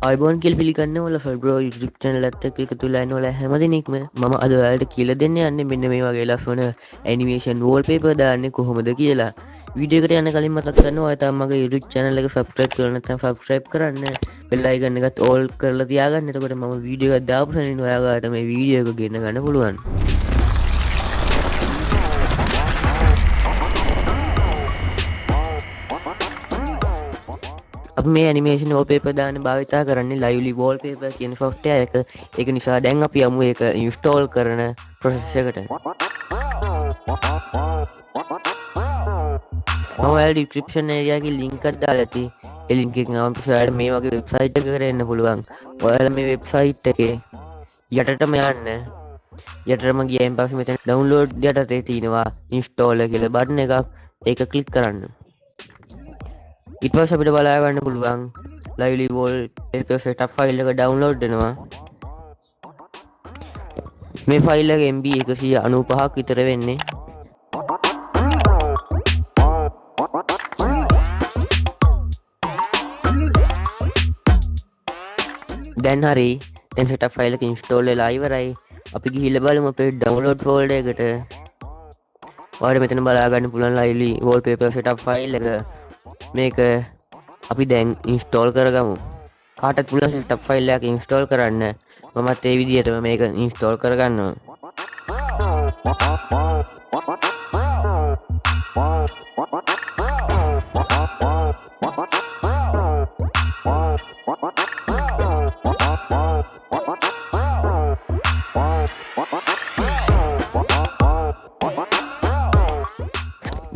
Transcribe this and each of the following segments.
අයිබෝන් කියල පිළිගන්න ඔල සල්බ්‍රෝ YouTube channel එකත් එක්ක එකතු වෙලා ඉන්න ඔයාලා හැමදෙනෙක්ම මම අද ඔයාලට කියලා දෙන්න යන්නේ මෙන්න මේ වගේ ලස්සන ඇනිමේෂන් wallpaper දාන්නේ කොහොමද කියලා. වීඩියෝ එකට යන්න කලින් මතක් කරනවා ඔයා තාම මගේ YouTube channel එක subscribe කරලා නැත්නම් subscribe කරන්න. bell icon එකත් all කරලා තියාගන්න. එතකොට මම වීඩියෝ එකක් දාපු සැනින් ඔයාලට මේ වීඩියෝ එක ගෙන්න ගන්න පුළුවන්. අපි මේ ඇනිමේෂන් wallpaper දාන්න භාවිතා කරන්නේ lively wallpaper කියන software එක. ඒක නිසා දැන් අපි යමු ඒක install කරන process එකට. මම ඔයාලට description area එකේ link එකක් දාලා ඇති. ඒ link එකෙන් ආවම ඔයාලට මේ වගේ website එකකට එන්න පුළුවන්. ඔයාලා මේ website එකේ යටටම යන්න. යටටම ගියන් පස්සේ මෙතන download යටතේ තියෙනවා install කියලා button එකක්. ඒක click කරන්න. ඊට පස්සේ අපිට බලා ගන්න පුළුවන් lively wallpaper setup file එක download වෙනවා. මේ ෆයිල් එක MB 195ක් විතර වෙන්නේ. දැන් හරි දැන් setup file එක install වෙලා ඉවරයි. අපි ගිහිල්ලා බලමු අපේ download folder එකට. ඔයාලට මෙතන බලා ගන්න පුළුවන් lively wallpaper setup file එක. මේක අපි දැන් ඉන්ස්ටෝල් කරගමු. කාටත් පුළුවන් setup file එකක් ඉන්ස්ටෝල් කරන්න. මමත් ඒ විදිහටම මේක ඉන්ස්ටෝල් කරගන්නවා.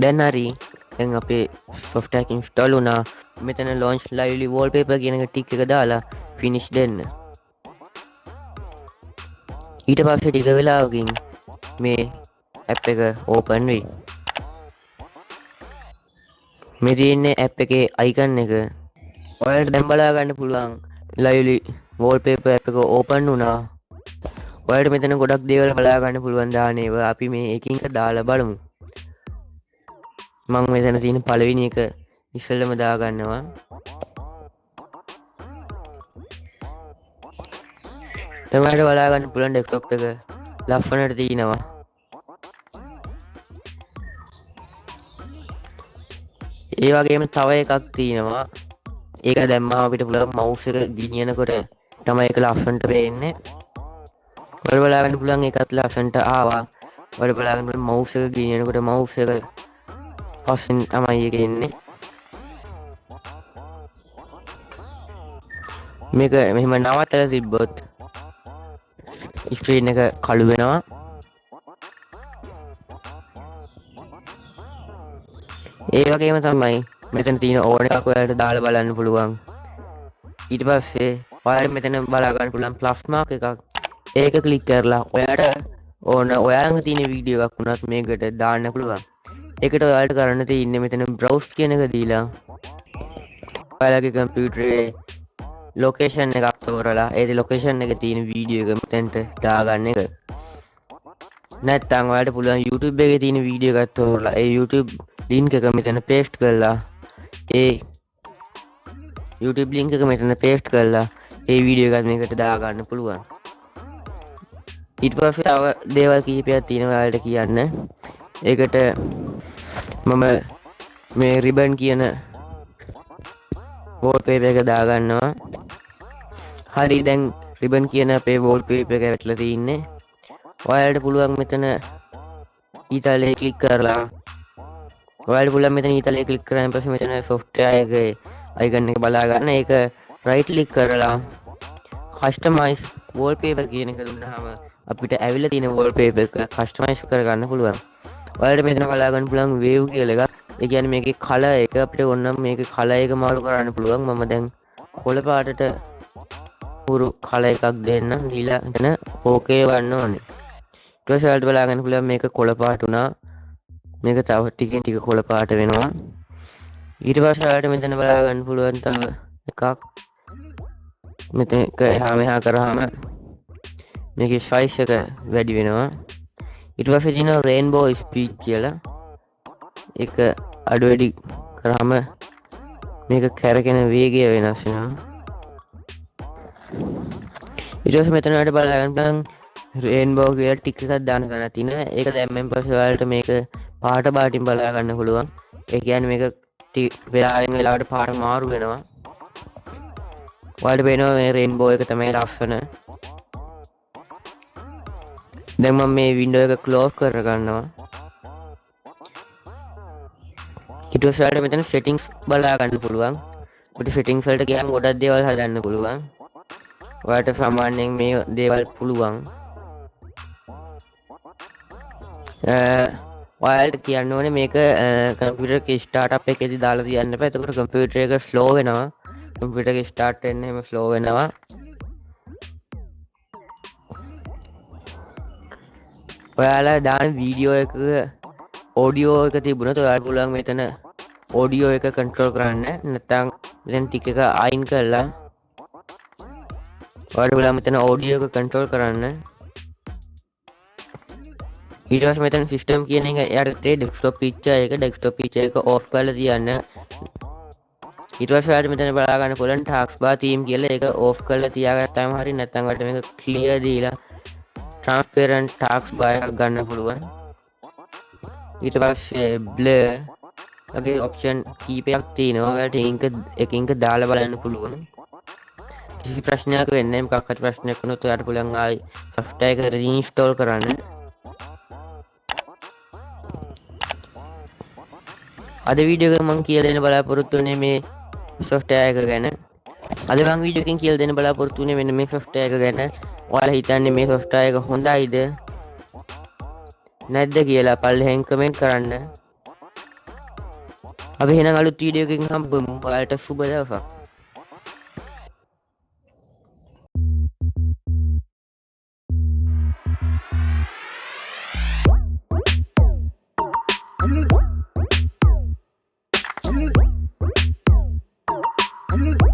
දැන් හරි දැන් අපේ software එක install වුණා. මෙතන launch lively wallpaper කියන එක ටික එක දාලා finish දෙන්න. ඊට පස්සේ ටික වෙලාවකින් මේ app එක open වෙයි. මේ තියෙන්නේ app එකේ icon එක. ඔයාලට දැන් බලා ගන්න පුළුවන් lively wallpaper app එක open වුණා. ඔයාලට මෙතන ගොඩක් දේවල් බලා ගන්න පුළුවන් දාන්නේ. අපි මේ එකින් එක දාලා බලමු. මම මෙතන තියෙන පළවෙනි එක ඉස්සෙල්ලම දා ගන්නවා. තමයිට බලා ගන්න පුළුවන් ඩෙස්ක්ටොප් එක ලස්සනට තියෙනවා. ඒ වගේම තව එකක් තියෙනවා. ඒක දැම්මම අපිට පුළුවන් mouse එක ගෙනියනකොට තමයි ඒක ලස්සනට පේන්නේ. ඔයාලා බලා ගන්න පුළුවන් ඒකත් ලස්සනට ආවා. ඔයාලා බලා ගන්න පුළුවන් mouse එක ගෙනියනකොට mouse එක පස්සෙන් තමයි එක එන්නේ. මේක මෙහෙම නවත්තලා තිබ්බොත් ස්ක්‍රීන් එක කළු වෙනවා. ඒ වගේම තමයි මෙතන තියෙන ඕන එකක් ඔයාලට දාලා බලන්න පුළුවන්. ඊට පස්සේ ඔයාලට මෙතන බලා ගන්න පුළුවන් ප්ලස් මාක් එකක්. ඒක ක්ලික් කරලා ඔයාලට ඕන ඔයාලගේ තියෙන වීඩියෝ එකක් වුණත් මේකට දාන්න පුළුවන්. ඒකට ඔයාලට කරන්න තියෙන්නේ මෙතන browse කියන එක දීලා ඔයාලගේ කම්පියුටරේ ලොකේෂන් එකක් තෝරලා ඒ ලොකේෂන් එකේ තියෙන වීඩියෝ එක මෙතනට දාගන්න එක. නැත්නම් ඔයාලට පුළුවන් YouTube එකේ තියෙන වීඩියෝ එකක් තෝරලා ඒ YouTube link එක මෙතන paste කරලා ඒ YouTube link එක මෙතන paste කරලා ඒ වීඩියෝ එකත් මේකට දාගන්න පුළුවන්. ඊට පස්සේ තව දේවල් කිහිපයක් තියෙනවා ඔයාලට කියන්න. ඒකට මම මේ ribbon කියන wallpaper එක දාගන්නවා. හරි දැන් ribbon කියන අපේ wallpaper එක වැටලා තින්නේ. ඔයාලට පුළුවන් මෙතන ඊතලයේ ක්ලික් කරලා ඔයාලට පුළුවන් මෙතන ඊතලයේ ක්ලික් කරාන් පස්සේ මෙතන software එකේ icon එක බලා ගන්න. ඒක right click කරලා customize wallpaper කියන එක දුන්නාම අපිට ඇවිල්ලා තියෙන wallpaper එක customize කරගන්න පුළුවන්. ඔයාලට මෙතන බලා ගන්න පුළුවන් wave කියලා එකක්. ඒ කියන්නේ මේකේ color එක අපිට ඕනනම් මේකේ color එක මාරු කරන්න පුළුවන්. මම දැන් කොළ පාටට පුරු color එකක් දෙන්න. දීලා එතන okay වන්න ඕනේ. ඊට පස්සේ ඔයාලට බලා ගන්න පුළුවන් මේක කොළ පාට උනා. මේක තව ටිකෙන් ටික කොළ පාට වෙනවා. ඊට පස්සේ ඔයාලට මෙතන බලා ගන්න පුළුවන් තව එකක්. මෙතන එහා මෙහා කරාම මේකේ size එක වැඩි වෙනවා. ඊට පස්සේ තියෙනවා rainbow speed කියලා. ඒක අඩු වැඩි කරාම මේක කැරකෙන වේගය වෙනස් වෙනවා. ඊට පස්සේ මෙතන ඔයාලට බලා ගන්න රේන්බෝ කියලා ටික එකක් දාන තැනක් තියෙනවා. ඒක දැම්මෙන් පස්සේ ඔයාලට මේක පාට බාටින් බලා ගන්න පුළුවන්. ඒ කියන්නේ මේක වෙලාවෙන් වෙලාවට පාට මාරු වෙනවා. ඔයාලට පේනවා මේ රේන්බෝ එක තමයි ලස්සන. දැන් මම මේ වින්ඩෝ එක ක්ලෝස් කර ගන්නවා. ඊට පස්සේ ඔයාලට මෙතන settings බලා ගන්න පුළුවන්. ඔයාලට settings වලට ගියාම ගොඩක් දේවල් හදන්න පුළුවන්. ඔයාලට සාමාන්‍යයෙන් මේ දේවල් පුළුවන්. ඔයාලට කියන්න ඕනේ මේක කම්පියුටර් එක ස්ටාර්ට් අප් එකේදී දාලා තියන්න එපා. එතකොට කම්පියුටර් එක ස්ලෝ වෙනවා. කම්පියුටර් එක ස්ටාර්ට් වෙන්න එහෙම ස්ලෝ වෙනවා. ඔයාලා දාන වීඩියෝ එක ඔඩියෝ එක තිබුණොත් ඔයාලට පුළුවන් මෙතන ඔඩියෝ එක කන්ට්‍රෝල් කරන්න. නැත්නම් මෙතන ටික එක අයින් කරලා ඔයාලට පුළුවන් මෙතන ඔඩියෝ එක කන්ට්‍රෝල් කරන්න. ඊට පස්සේ මෙතන සිස්ටම් කියන එක එයාට ඩෙස්ක්ටොප් පික්චර් එක ඔෆ් කරලා තියන්න. ඊට පස්සේ ඔයාලට මෙතන බලා ගන්න පුළුවන් ටාස්ක් බාර් තීම් කියලා ඒක ඔෆ් කරලා තියාගත්තාම හරි. නැත්නම් ඔයාලට මේක ක්ලියර් දීලා transparent ටාස්ක් බාර් එකක් ගන්න පුළුවන්. ඊට පස්සේ blur වගේ ඔප්ෂන් කීපයක් තියෙනවා. ඔයාලට එකින් එක දාලා බලන්න පුළුවන්. කිසි ප්‍රශ්නයක් වෙන්නේ නැහැ. මොකක් හරි ප්‍රශ්නයක් වුණොත් ඔයාලට පුළුවන් ආයි software එක reinstall කරන්න. අද වීඩියෝ එක මම කියලා දෙන්න බලාපොරොත්තු වෙන්නේ මේ software එක ගැන. අද මම වීඩියෝ එකකින් කියලා දෙන්න බලාපොරොත්තු වෙන්නේ මෙන්න මේ software එක ගැන. ඔයාලා හිතන්නේ මේ software එක හොඳයිද නැද්ද කියලා පල්ලෙහෙන් කමෙන්ට් කරන්න. අපි එහෙනම් අලුත් වීඩියෝ එකකින් හම්බෙමු. ඔයාලට සුබ දවසක්. I'm